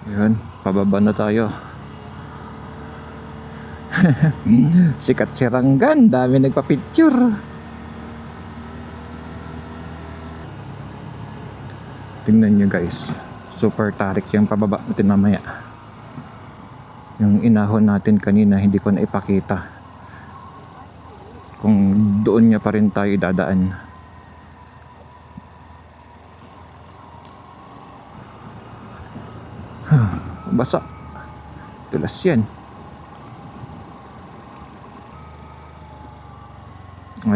Yun, pababa na tayo. Sikat si Ranggan, dami nagpa-picture. Tingnan nyo guys, super tarik yung pababa natin mamaya. Yung inahon natin kanina hindi ko na ipakita kung doon niya pa rin tayo dadaan. Basa, tulas yan.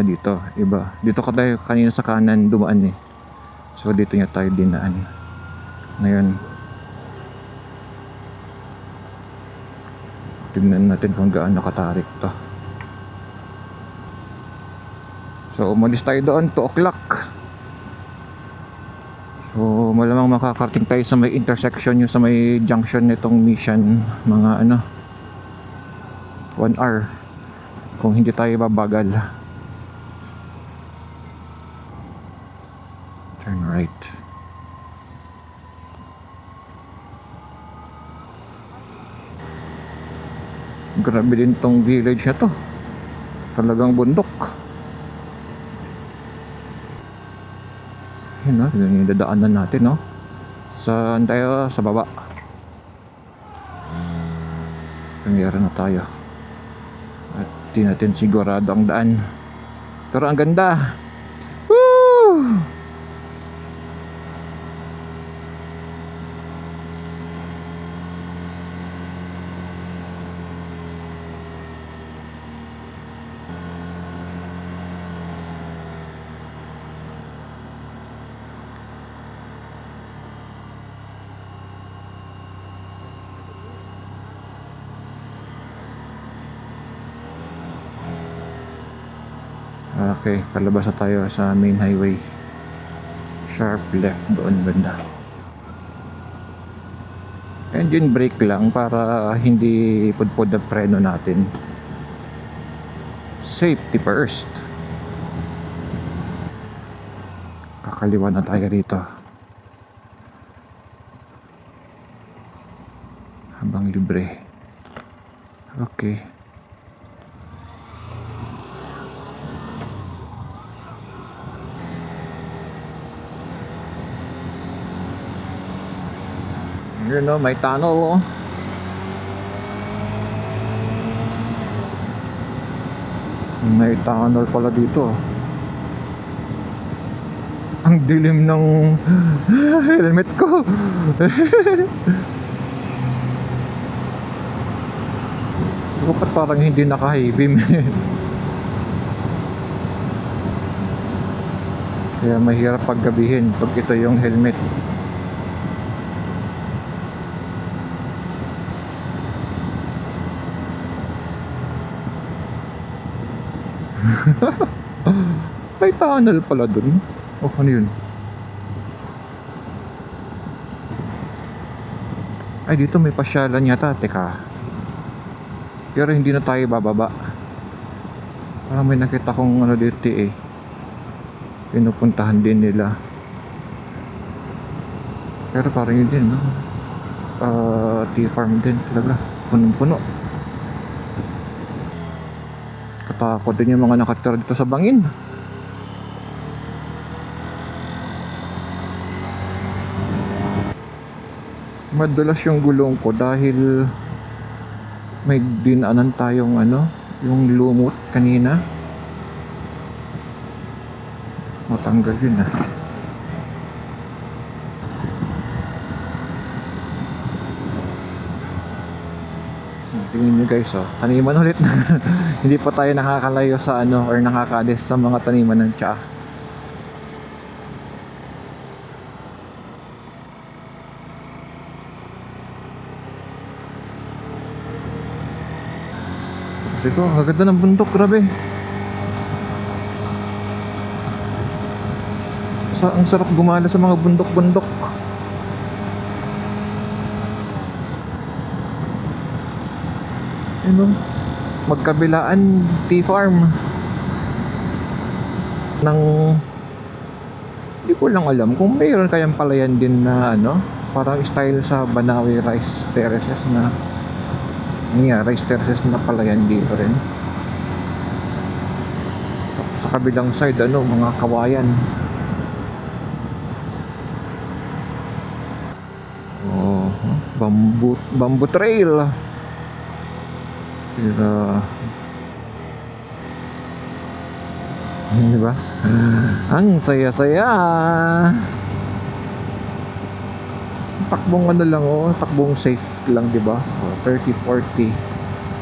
Dito, iba. Dito ka tayo kanina sa kanan dumaan eh. So dito niya tayo dinaan. Ngayon, tignan natin kung gaano katarik to. So umalis tayo doon 2 o'clock. So malamang makakarating tayo sa may intersection, yung sa may junction nitong Mission, mga 1 hour kung hindi tayo babagal. Turn right. Grabe din tong village na to, talagang bundok. Yun na, yun yung dadaanan natin, no? Saan tayo? Sa baba. Tumira na tayo. At di natin sigurado ang daan. Pero ang ganda. Woo! Okay, palabas na tayo sa main highway. Sharp left doon banda. Engine brake lang para hindi pudpud ang preno natin. Safety first. Kakaliwa na tayo rito. Habang libre. Okay. Yun o, may tunnel o. May tunnel pala dito. Ang dilim ng helmet ko. Dapat parang hindi naka-high beam. Kaya mahirap paggabihin pag ito yung helmet. May tunnel pala dun. Oh, ano yun? Ay, dito may pasyalan yata. Teka. Pero hindi na tayo bababa. Parang may nakita kong ano dito eh. Pinupuntahan din nila. Pero parang yun din, no? Tea farm din talaga. Punong-puno. Katakot din yung mga nakatira dito sa bangin. Madulas yung gulong ko dahil may dinaanan tayong yung lumot kanina. Matanggal yun ah. Tingnan nyo guys, oh, taniman ulit. Hindi pa tayo nakakalayo sa or nakakalis sa mga taniman ng tsaa. Tapos ito, ang ganda ng bundok, grabe. Ang sarap gumala sa mga bundok-bundok. Magkabilaan tea farm ng, hindi ko lang alam kung mayroon kayang palayan din na parang style sa Banawi Rice Terraces na, yun nga, rice terraces na pala yan dito rin. Tapos sa kabilang side, ano, mga kawayan. Oh, bamboo trail. Pero, di ba? Ang saya-saya. Takbong ano lang, oh, takbong safe lang, di ba? Oh, 30, 40.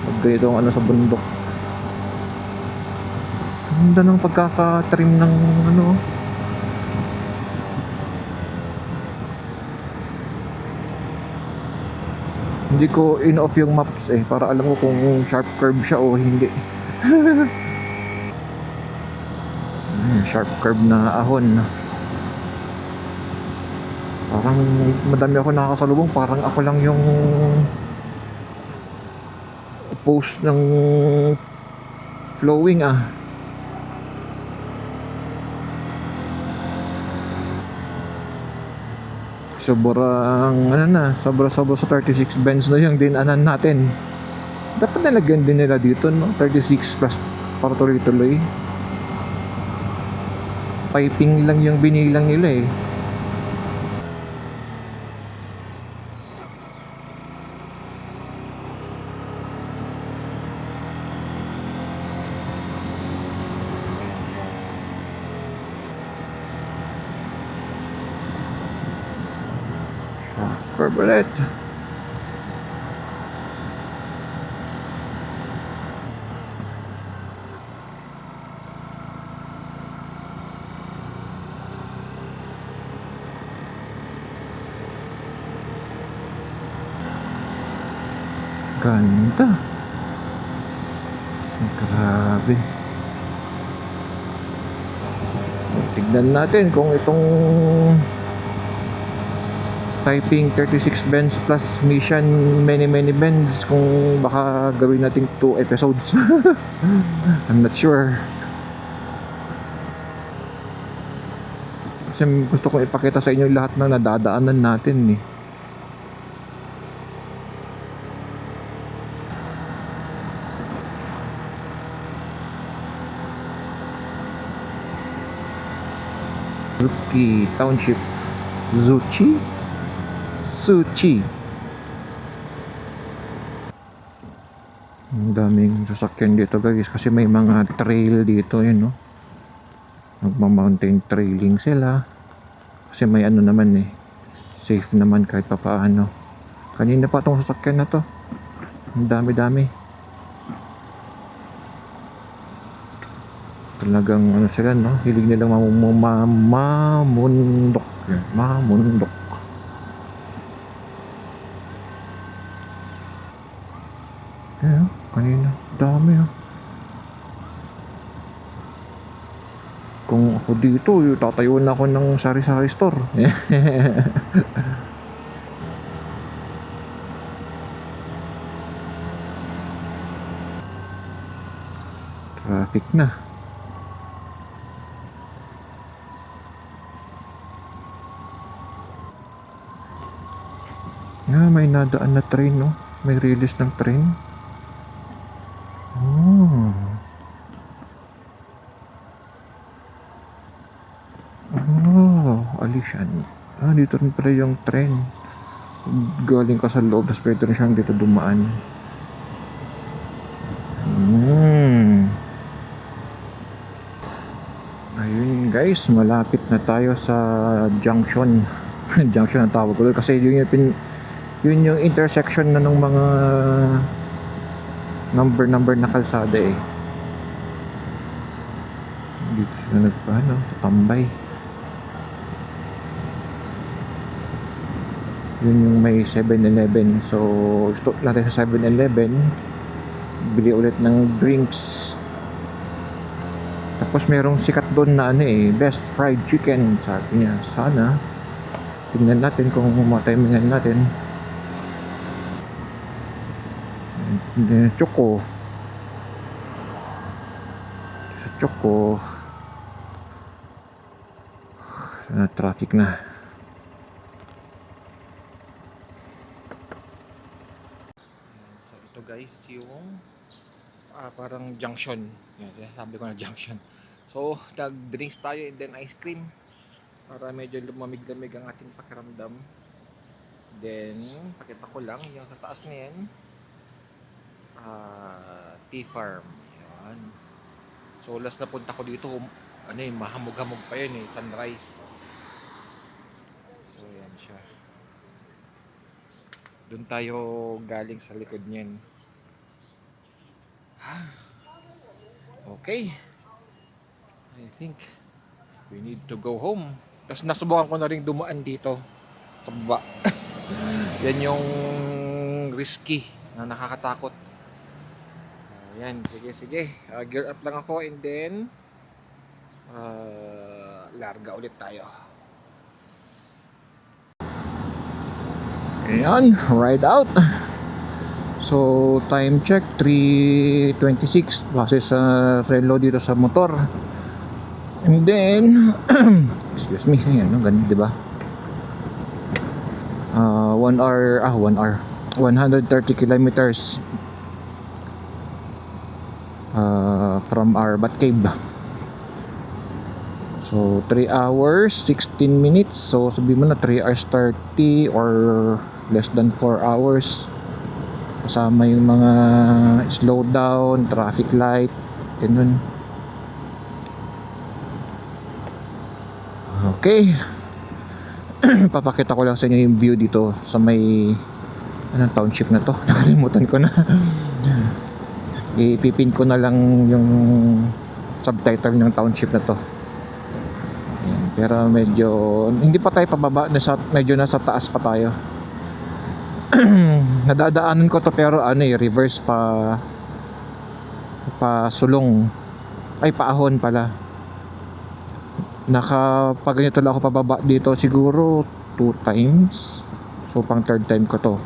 Pag ganito ang ano sa bundok. Ganda ng pagkaka-trim ng ano. Hindi ko in-off yung maps para alam ko kung sharp curve siya o hindi. Sharp curve na ahon. Parang madami ako nakakasalubong, parang ako lang yung post ng flowing sobrang ano na, sobra sa 36 bends na yung dinanan natin. Dapat nalagyan din nila dito, no? 36 plus para tuloy-tuloy. Piping lang yung binilang nila Curve ulit. Ganda. Grabe. So, tignan natin kung itong typing 36 bends plus mission many bends, kung baka gawin natin 2 episodes. I'm not sure. Kasi gusto kong ipakita sa inyo lahat ng nadadaanan natin Zuchi Township. Suchi. Ang daming sasakyan dito guys kasi may mga trail dito no. Nagma-mountain trailing sila. Kasi may ano naman safe naman kahit papaano. Kanina pa tong sasakyan na to. Ang dami. Talagang ano sila no, hilig nilang mamundok. Kanina dami Kung ako dito, tatayo na ako ng sari-sari store. Traffic na. May nadaan na train no. May release ng train. Alishan. Dito rin pala yung train. Galing ka sa loob, tapos pwede rin siyang dito dumaan. Ayun guys, malapit na tayo sa junction. Junction ang tawag ko kasi yun yung intersection na ng mga number na kalsada dito sila tatambay. Yun yung may 7-Eleven. So stop natin sa 7-Eleven, bili ulit ng drinks. Tapos merong sikat doon na best fried chicken, sabi niya. Sana tingnan natin kung matimingan natin. Choco sana traffic na. guys yung parang junction. Yan, sabi ko na junction. So, nag-drinks tayo and then ice cream para medyo lumamig-lamig ang ating pakiramdam. Then, pakita ko lang yung sa taas na yan. Tea Farm. Yan. So, last na punta ko dito, mahamog-hamog pa yun sunrise. So, yan siya. Doon tayo galing sa likod niyan. Okay. I think we need to go home. Tapos nasubukan ko na rin dumaan dito sa baba. Yan yung risky na nakakatakot. Yan, sige. Gear up lang ako and then larga ulit tayo. Ayan, ride out. So, time check 3:26 base sa relo dito sa motor. And then excuse me, ayan, ganun, di ba? 1 hour 130 kilometers from our Batcave. So 3 hours 16 minutes. So sabihin mo na 3 hours 30 or less than 4 hours. Kasama yung mga slow down, traffic light, ganun. Okay. Papakita ko lang sa inyo yung view dito sa may anong township na to. Nakalimutan ko na. Ipipin ko na lang yung subtitle ng township na to. Ayan, pero medyo hindi pa tayo pababa, medyo nasa taas pa tayo. Nadadaanan ko to pero reverse pa sulong, paahon pala. Pag ganito lang ako pababa dito siguro 2 times. So pang 3rd time ko to.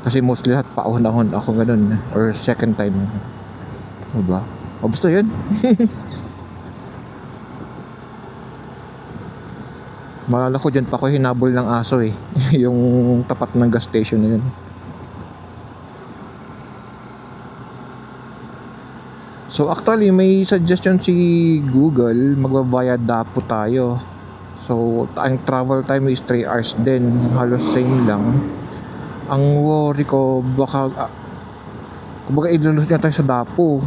Kasi mostly lahat paahon-ahon ako ganun. Or 2nd time. Diba? O basta yun. Maalala ko dyan pa ako hinabol ng aso yung tapat ng gas station na yun. So actually may suggestion si Google, magbabayad dapo tayo. So ang travel time is 3 hours din, halos same lang. Ang worry ko baka kumbaga idulus niya tayo sa dapo.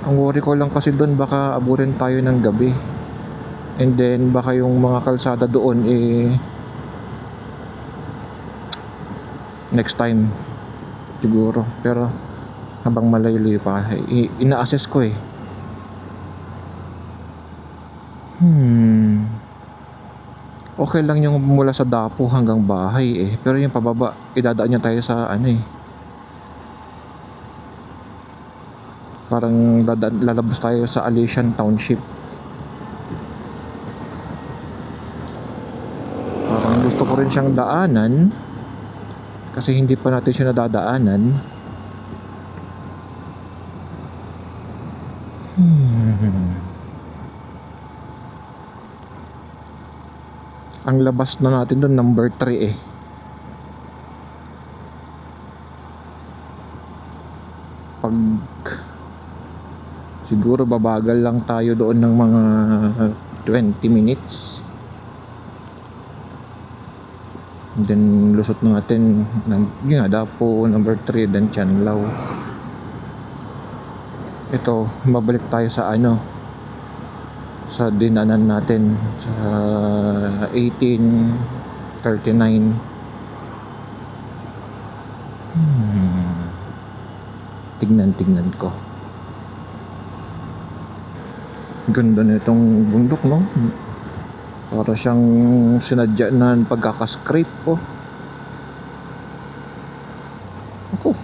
Ang worry ko lang kasi doon baka abutin tayo ng gabi. And then baka yung mga kalsada doon next time siguro, pero habang malayo pa ina-assess ko okay lang yung mula sa Dapo hanggang bahay pero yung pababa idadaan niya tayo sa parang lalabas tayo sa Alesian Township. Parang gusto ko rin siyang daanan kasi hindi pa natin siya nadadaanan. Ang labas na natin doon number 3 Pag siguro babagal lang tayo doon ng mga 20 minutes. And then lusot na natin ng Dapo number 3 then Tianlao. Ito, mabalik tayo sa sa dinanan natin sa 1839. Tignan ko. Ganda nitong bundok, no? Para siyang sinadya na pagkakascrape po. Ako.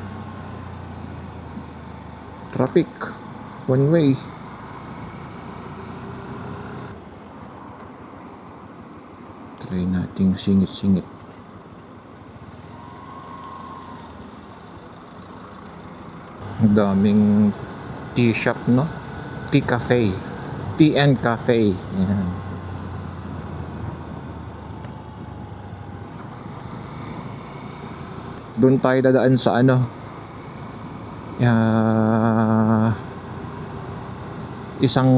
Traffic. One way. Try nating singit-singit. Ang daming tea shop, no? Tea cafe. Tea and cafe. Yan. Doon tayo dadaan sa isang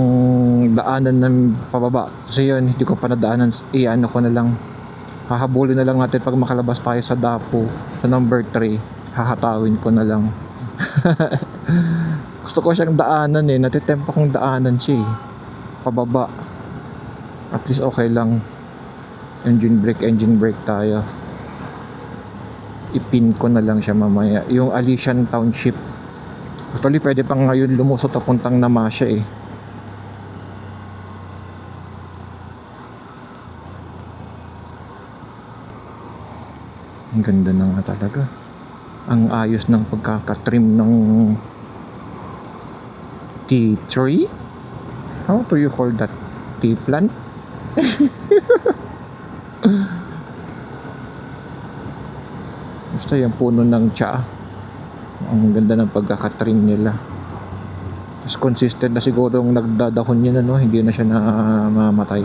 daanan ng pababa. Kasi yun, hindi ko pa nadaanan. Iano ko na lang. Hahabulin na lang natin pag makalabas tayo sa Dapo. Sa number 3. Hahatawin ko na lang. Gusto ko siyang daanan eh. Natitempa kong daanan siya eh. Pababa. At least okay lang. Engine brake tayo. Ipin ko na lang siya mamaya. Yung Alisian Township. Actually, pwede pang ngayon lumusot papuntang Namasya eh. Ang ganda na nga talaga. Ang ayos ng pagkakatrim ng T3? How do you call that? T-plant? Basta yung puno ng tsa. Ang ganda ng pagkakatrim nila. Tapos consistent na siguro yung nagdadahon yun, ano? Hindi na siya namamatay.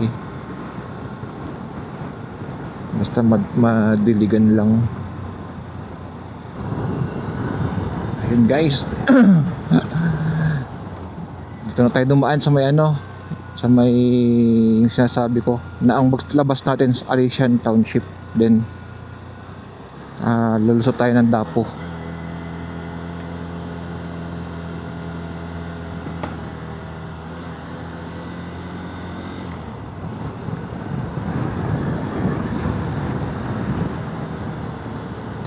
Basta madiligan lang. Ayun guys. Dito na tayo dumaan sa may ano, sa may yung sinasabi ko na ang labas natin sa Alisian Township. Then lulusot tayo ng Dapo.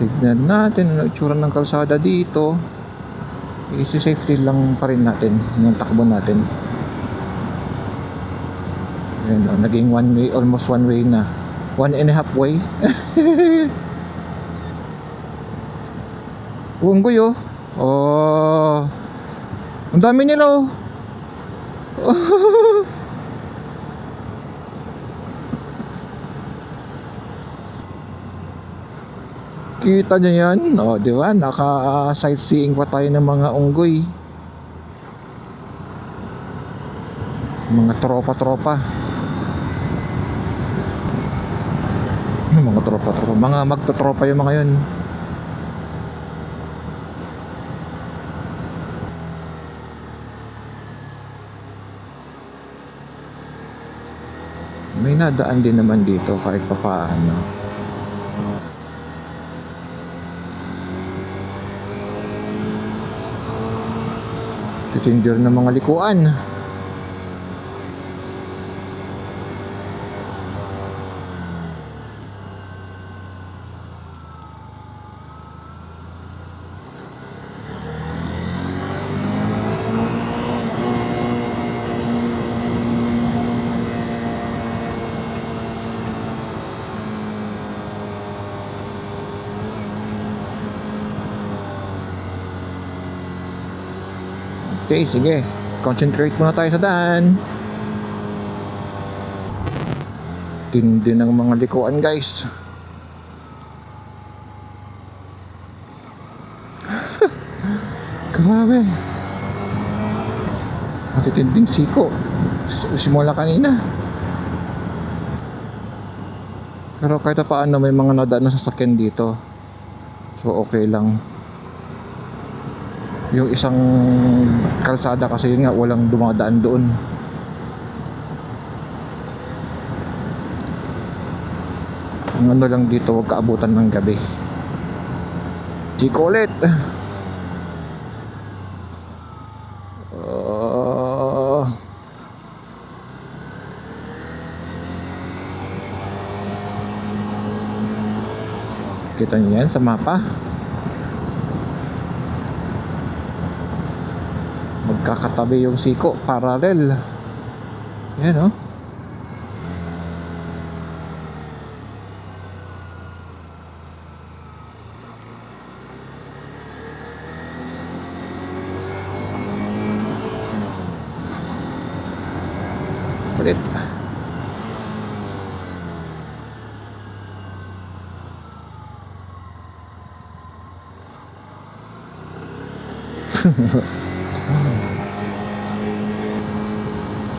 Tignan natin ano itsura ng kalsada dito. Easy safety lang pa rin natin yung takbo natin. Ayan, naging one way, almost one way na. 1.5 way. Unggoy oh. Oh. Ang dami nila oh. Kita nyo yan? O, di ba? Naka-sightseeing pa tayo ng mga unggoy. Mga tropa-tropa. Mga tropa-tropa. Mga magtotropa yung mga yun. May nadaan din naman dito kahit pa paano. Titindir ng mga likuan. Okay, sige. Concentrate muna tayo sa daan. Tindi ng mga likuan, guys. Grabe. Matitinding siko. Simula kanina. Pero kahit paano may mga nadaan na sasakyan dito. So okay lang. Yung isang kalsada kasi yun nga walang dumadaan doon. Ang ano lang dito, huwag kaabutan ng gabi. Chiko ulit. Kita niyo yan sa mapa. Magkakatabi yung siko, parallel. Yan oh. Ulit.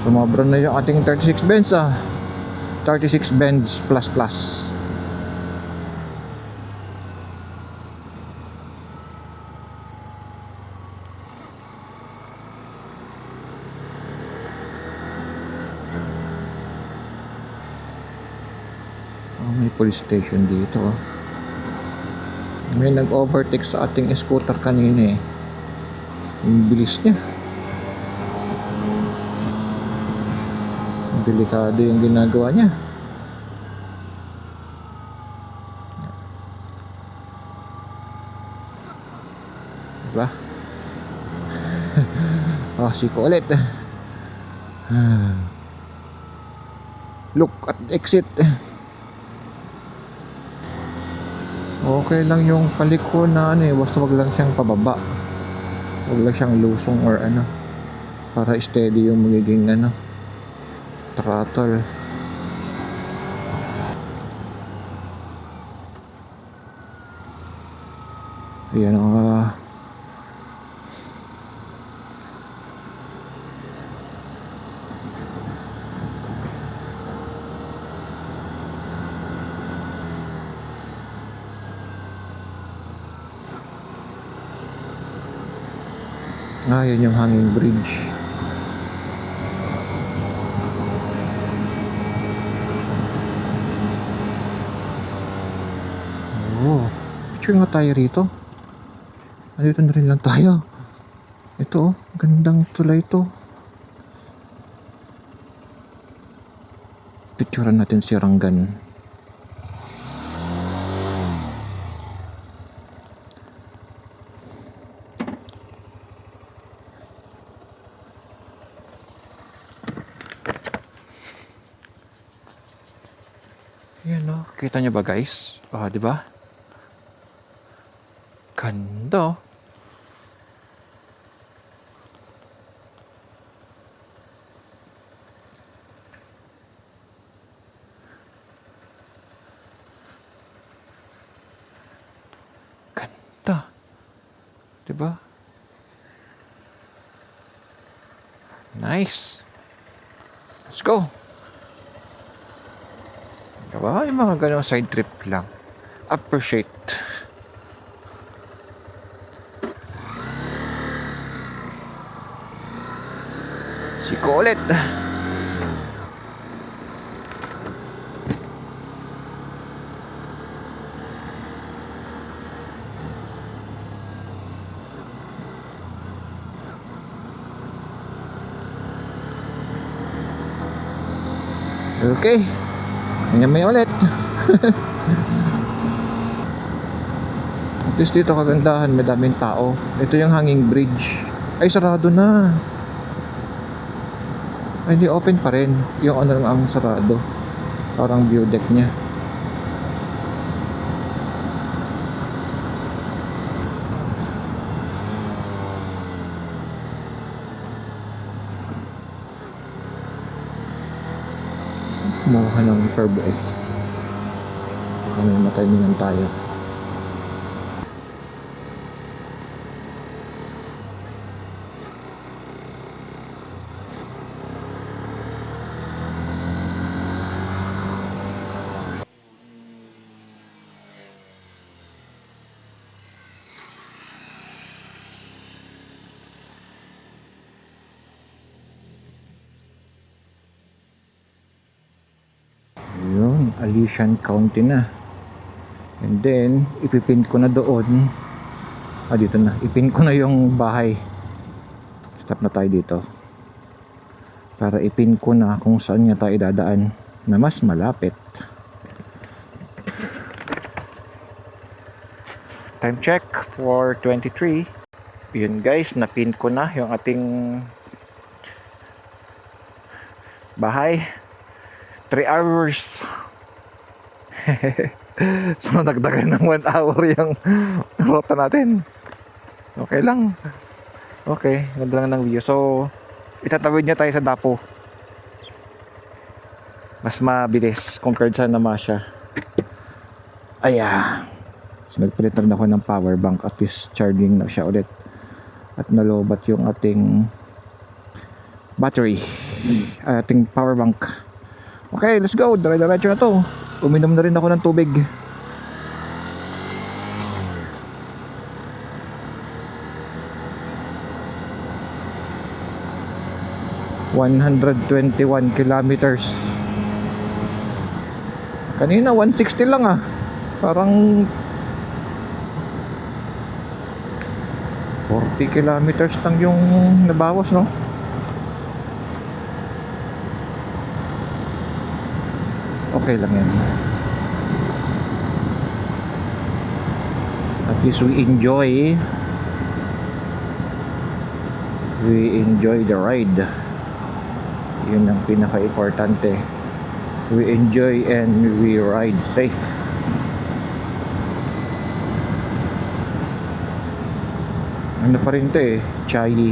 Sumobra na yung ating 36 Benz 36 Benz plus plus. police station dito. May nag-overtake sa ating scooter kanina eh. Yung bilis niya. Delikado yung ginagawa niya. Diba? Oh, siko ulit. Look at exit. Okay lang yung paliko na ano eh, basta wag lang siyang pababa. Wag lang siyang lusong or ano. Para steady yung magiging ano, throttle. Ayan yun yung hanging bridge. Oh, picture nga tayo rito. Andito na rin lang tayo. Ito, gandang tulay ito. Picturean natin si Ranggan. Yan o, kita nyo ba guys? Di ba? Ganda. Ganda. Diba? Nice. Let's go. Diba? Yung mga ganong side trip lang. Appreciate. Siko ulit. Okay. May ulit. At least dito kagandahan, may daming tao. Ito yung hanging bridge. Ay, sarado na. Ay, hindi, open pa rin. Yung ano lang ang sarado. Parang view deck niya. Kumuha ng curb eh. Baka may matimingan tayo. Yun, Alishan County na. And then, ipipin ko na doon. Dito na. Ipin ko na yung bahay. Stop na tayo dito. Para ipin ko na kung saan nga tayo dadaan na mas malapit. Time check for 23. Yun guys, napin ko na yung ating bahay. 3 hours. So nagdagan ng 1 hour yung rota natin. Okay lang. Okay, ganda lang ng view. So itatawid niya tayo sa Dapo. Mas mabilis compared sa Namasha. So nagpalit na rin ako ng power bank. At least charging na siya ulit. At nalobat yung ating battery. Ating power bank. Okay, let's go. Dire-diretso na to. Uminom na rin ako ng tubig. ...121 kilometers. Kanina 160 lang ah. Parang 40 kilometers lang yung nabawas, no? Okay lang yan. At least we enjoy the ride. Yun ang pinaka-importante. We enjoy and we ride safe. Ano pa rin to eh, chai.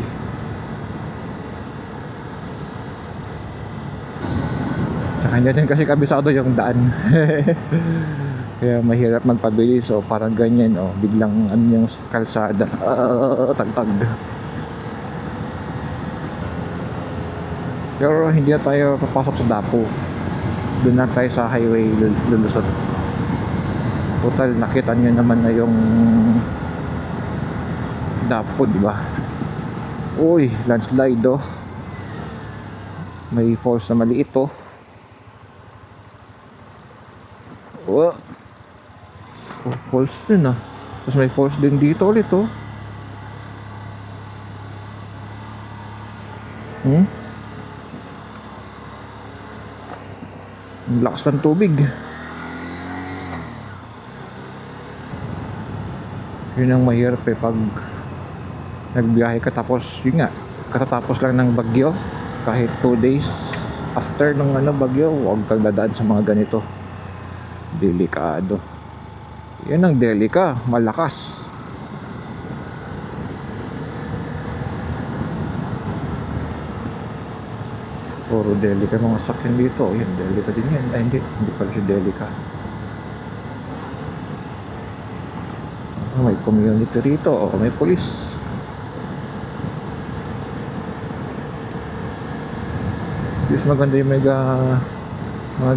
Tsaka hindi din kasi kabisado yung daan. Kaya mahirap magpabilis, so parang ganyan, oh, biglang ano yung kalsada, tagtag. Pero hindi na tayo papasok sa Dapu. Doon na tayo sa highway lulusot. Total, nakita nyo naman na yung Dapu, di ba? Uy, landslide, oh. May falls na maliit, oh. Oh, falls din ah. Tapos may falls din dito ulit, oh. Ang lakas ng tubig. Yun ang mahirap eh, pag nagbiyahe ka tapos yun nga, katatapos lang ng bagyo. Kahit 2 days after ng bagyo, huwag kang dadaan sa mga ganito. Delikado. Yan ang delika, malakas. Puro delika mga sakyan dito. Yan, delika din yan. Ay, hindi pala siya delika. May community rito, o may police. Mas maganda yung mga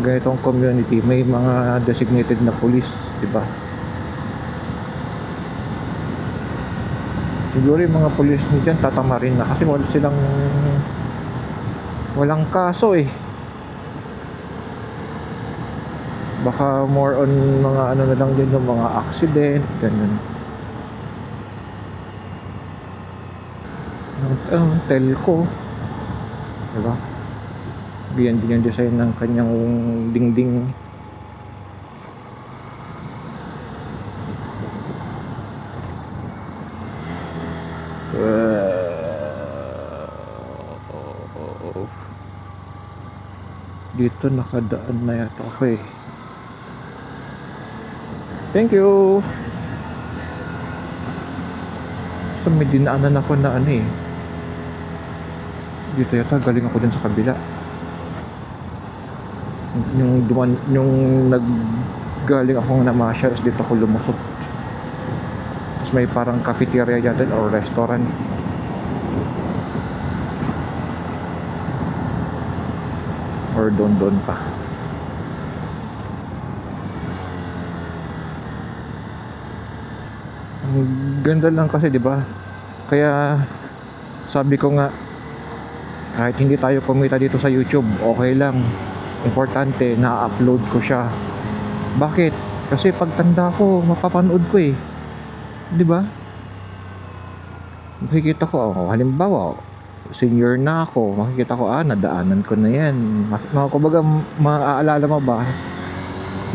ganitong community, may mga designated na police, di ba? Siguro yung mga police niyan tatama rin na kasi walang kaso eh. Baka more on mga ano na lang din, yung mga accident, ganun. Telco, diba? Ganyan din yung design ng kanyang dingding. Dito nakadaan na yata ako eh. Thank you. So may dinaanan ako na ano eh. Dito yata galing ako dun sa kabila. Yung naggaling akong namasyal, dito ako lumusot. Tapos may parang cafeteria yata or restaurant. Or doon pa. Ang ganda lang kasi, di ba? Kaya sabi ko nga, kahit hindi tayo kumita dito sa YouTube, okay lang. Importante, na-upload ko siya. Bakit? Kasi pagtanda ko, mapapanood ko eh. Di ba? Makikita ko, halimbawa, senior na ako, makikita ko, nadaanan ko na yan. Kumbaga, maaalala mo ba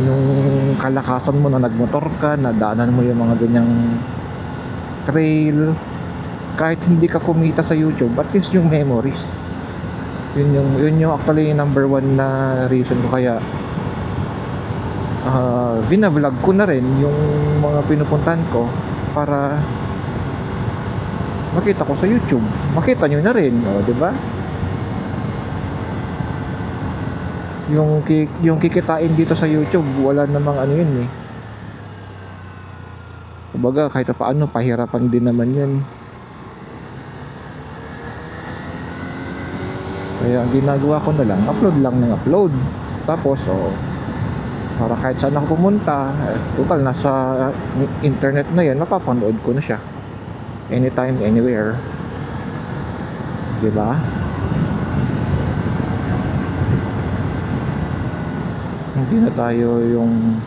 nung kalakasan mo na nagmotor ka, nadaanan mo yung mga ganyang trail. Kahit hindi ka kumita sa YouTube, at least yung memories. Yun yung actually number 1 na reason ko kaya vinavlog ko na rin yung mga pinupuntahan ko para makita ko sa YouTube. Makita nyo na rin, di ba? Yung kikitain dito sa YouTube, wala namang ano yun eh. Kumbaga kahit paano, pahirapan din naman yun. Kaya ang ginagawa ko na lang, upload lang ng upload. Tapos para kahit saan ako pumunta, total nasa internet na yan, mapapanood ko na siya anytime, anywhere. Diba? Hindi na tayo yung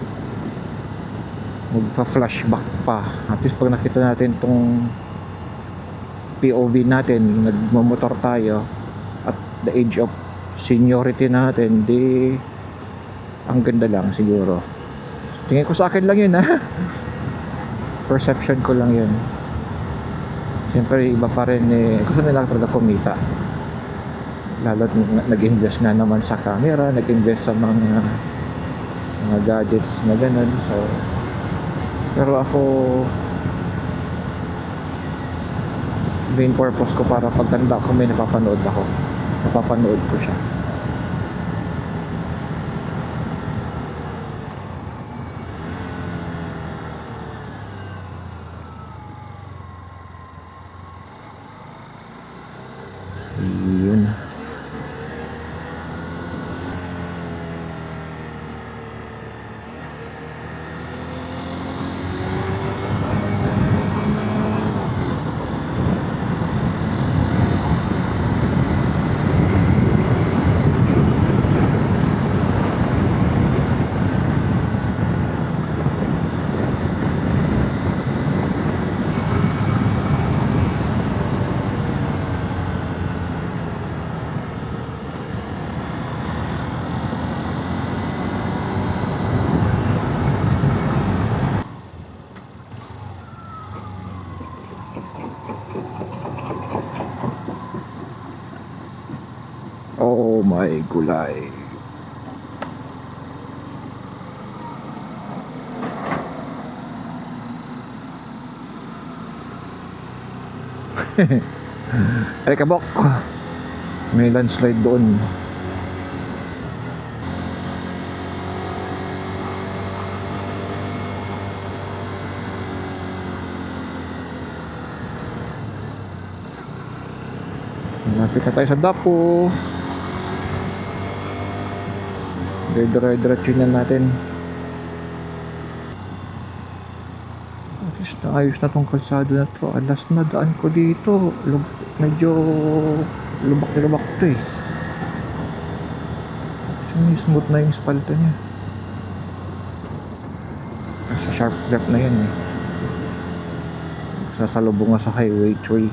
magpa-flashback pa. At least pag nakita natin tong POV natin, nagmamotor tayo at the age of seniority natin, di ang ganda lang siguro. Tingin ko sa akin lang yun, ha. Perception ko lang yun. Siyempre iba pa rin, gusto nila talaga kumita, lalo't nag-invest nga naman sa camera, nag-invest sa mga gadgets na ganun. So pero ako, main purpose ko para pagtanda ko may napapanood ko siya. Yun. Oh my gulay. Ay kabok, may landslide doon. Malapit na tayo sa Dapo. Dire-diretso na natin. At least naayos na tong kalsada na to. Alas na daan ko dito. Medyo lubak-lubak to eh. Smooth na yung spalto niya. Kasi sharp left na yan eh. Sasalubong na sa highway 3.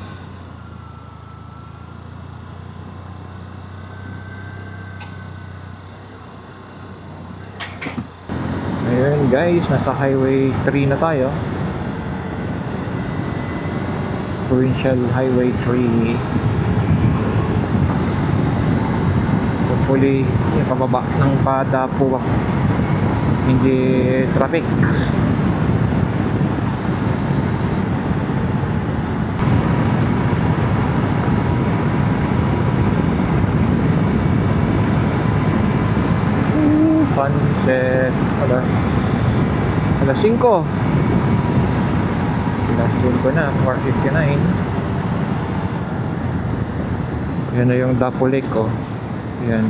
Ayun guys, nasa highway 3 na tayo. Provincial Highway 3. Hopefully yung pababa ng Padapo hindi traffic. Sunset alas 5 na, 4:59. Yan na yung Dapo Lake ko. Yan,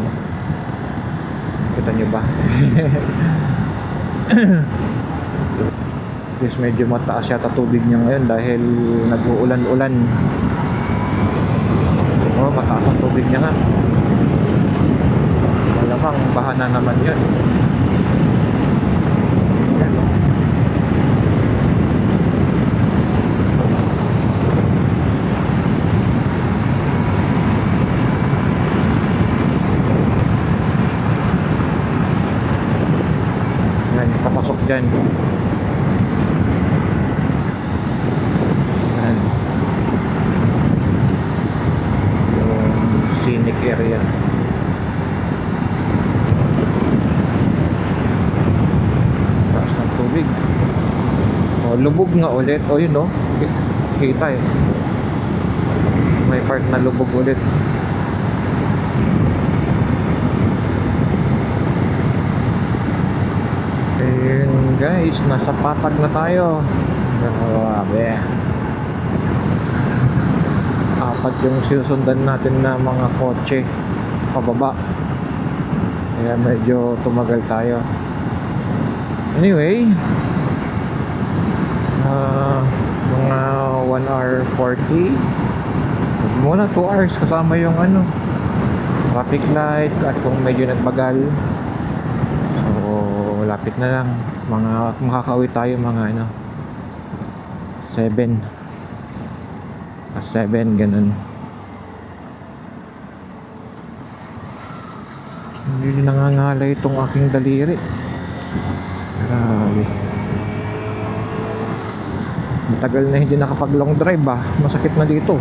kita nyo ba? Yes, medyo mataas yata tubig niya ngayon dahil nag-uulan-ulan. Oh, mataas ang tubig niya nga. Malamang baha na naman yun. Yan, papasok dyan. Yan. Yung scenic area. Tubig. Oh, lubog nga ulit. Oh, yun oh. Kita eh. May part na lubog ulit. Ayun guys, nasa Patag na tayo. Grabe. Apat yung sinusundan natin na mga kotse pababa. Kaya medyo tumagal tayo. Anyway, mga 1 hour 40 muna, 2 hours kasama yung traffic light at kung medyo nagbagal. So malapit na lang. Makakauwi tayo mga 7 7 ganun. Hindi nangangalay itong aking daliri. Grabe. Matagal na hindi nakapag long drive masakit na dito.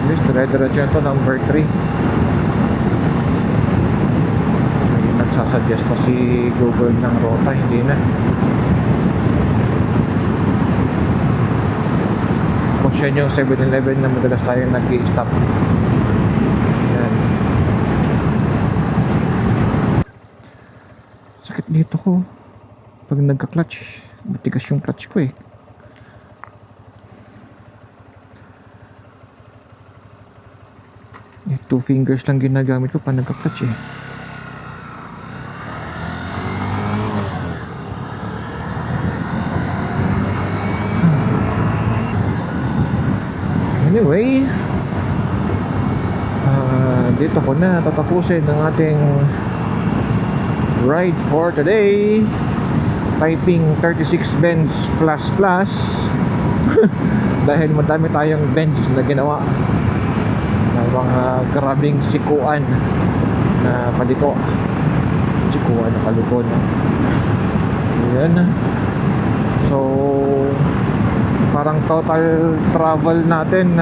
At least dire-diretso ito number 3. Nagsasuggest pa si Google ng rota, hindi na. Kung siya yung 7-Eleven na madalas tayo nag-i-stop. Yan. Sakit dito ko pag nagka-clutch. Matigas yung clutch ko eh. Two fingers lang ginagamit ko pa nagka-clutch eh. Anyway, dito ko na tatapusin ang ating ride for today. Typing 36 Benz plus plus. Dahil madami tayong Benz na ginawa ng mga grabing sikuan na paliko. Sikuan na paliko, no? Ayan. So parang total travel natin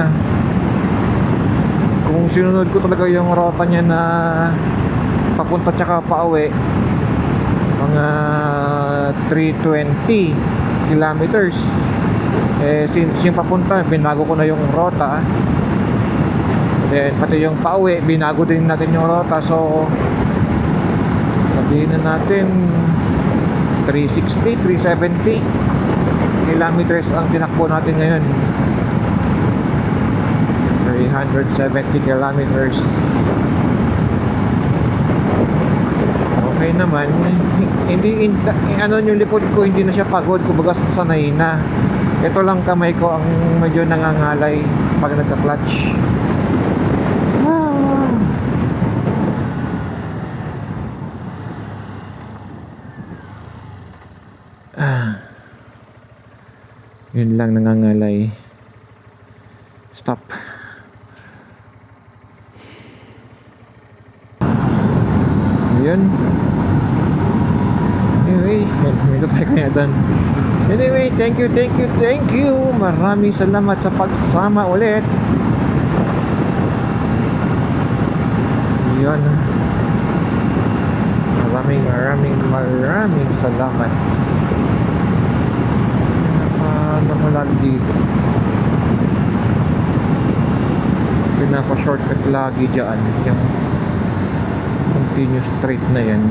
kung sinunod ko talaga yung rota niya na papunta tsaka pauwi, mga 320 kilometers. Since yung papunta binago ko na yung rota, then pati yung pauwi binago din natin yung rota, so sabihin na natin 360, 370 kilometers ang tinakbo natin ngayon. 370 kilometers. Okay naman. Hindi yung likod ko hindi na siya pagod, kumbaga sanay na. Ito lang kamay ko ang medyo nangangalay pag nagka-clutch. Yun lang nangangalay. Stop. Yun. Anyway, ito tayo kaya doon. Anyway, thank you. Maraming salamat sa pagsama ulit. Yun. Maraming salamat. Nakalala dito. Pinapa-shortcut lagi dyan yung continuous straight na yan.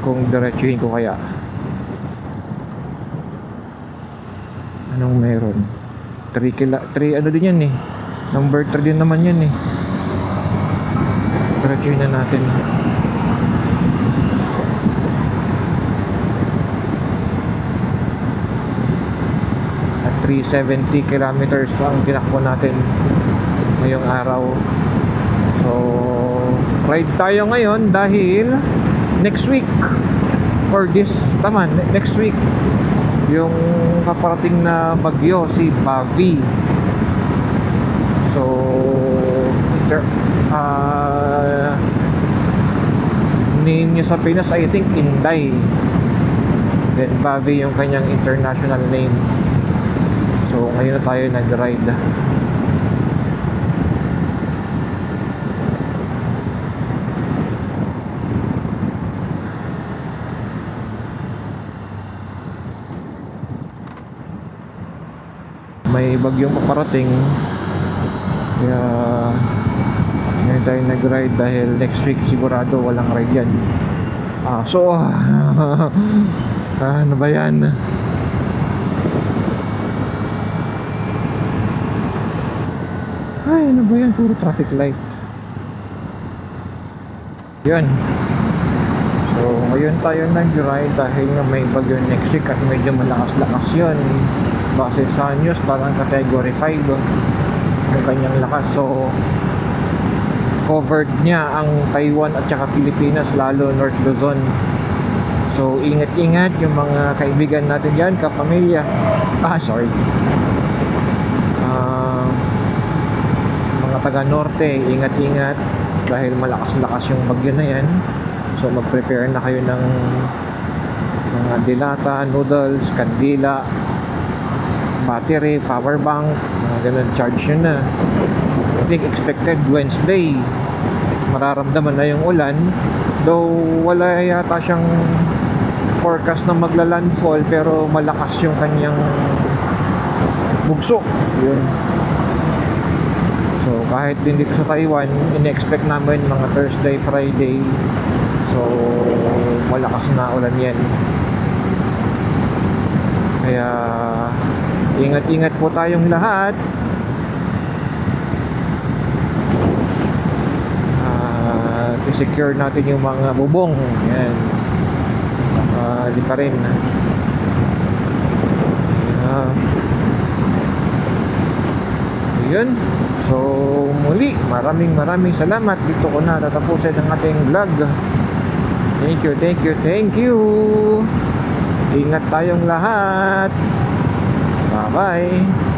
Kung diretsuhin ko kaya anong meron 3 ano din yan eh, number 3 din naman yan eh. Diretsuhin na natin. At 370 kilometers ang tinakbo natin ngayong araw. So ride tayo ngayon dahil next week next week yung paparating na bagyo, si Bavi. So name niya sa Pinas I think Inday, then Bavi yung kanyang international name. So ngayon na tayo nag-ride. May bagyong paparating, kaya ngayon tayo nag-ride dahil next week sigurado walang ride yan. Ano ba yan? Ay, ano ba yan? Puro traffic light. Yun. So ngayon tayo nag-ride dahil nga may bagyo next week at medyo malakas-lakas yun. Base sa news, parang category 5 yung kanyang lakas. So covered niya ang Taiwan at saka Pilipinas, lalo North Luzon. So ingat-ingat yung mga kaibigan natin dyan, kapamilya. Sorry. Mga taga norte, ingat-ingat dahil malakas-lakas yung bagyo na yan. So mag-prepare na kayo ng mga dilata, noodles, kandila, battery, power bank, mga ganun, charge yun na. I think expected Wednesday mararamdaman na yung ulan, though wala yata siyang forecast na magla-landfall, pero malakas yung kanyang bugso yun. So kahit din dito sa Taiwan, in-expect namin mga Thursday, Friday, so malakas na ulan yan. Kaya ingat-ingat po tayong lahat. I-secure natin yung mga bubong. Yan. Di pa rin. Yun. So muli, maraming salamat. Dito ko na tatapusin ang ating vlog. Thank you. Ingat tayong lahat. Bye bye.